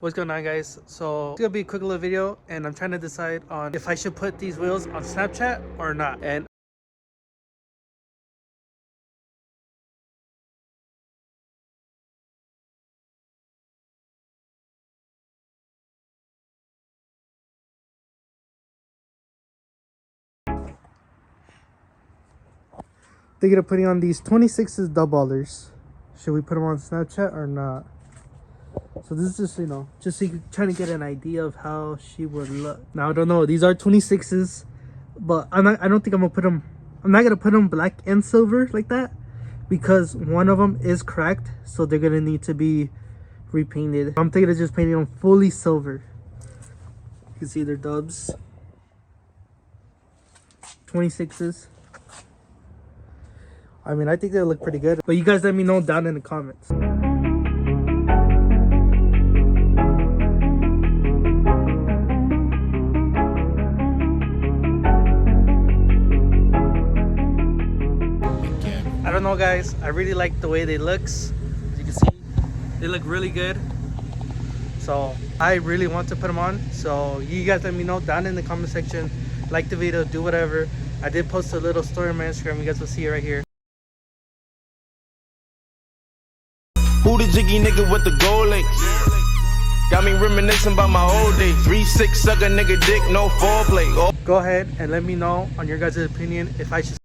What's going on, guys? So it's gonna be a quick little video and I'm trying to decide on if I should put these wheels on Snapchat or not. And thinking of putting on these 26s double-ballers. Should we put them on Snapchat or not? So this is just, just so you trying to get an idea of how she would look. Now I don't know, these are 26s, but I don't think I'm gonna put them, I'm not gonna put them black and silver like that, because one of them is cracked, so they're gonna need to be repainted. I'm thinking of just painting them fully silver. You can see they're dubs, 26s. I mean, I think they look pretty good, but you guys let me know down in the comments. I don't know, guys, I really like the way they looks. As you can see, they look really good, so I really want to put them on. So you guys let me know down in the comment section. Like the video, do whatever. I did post a little story on my Instagram, you guys will see it right here. Who the jiggy nigga with the gold links? Got me reminiscing about my old days. 3-6 suck a nigga dick, no foreplay. Go ahead and let me know on your guys' opinion if I should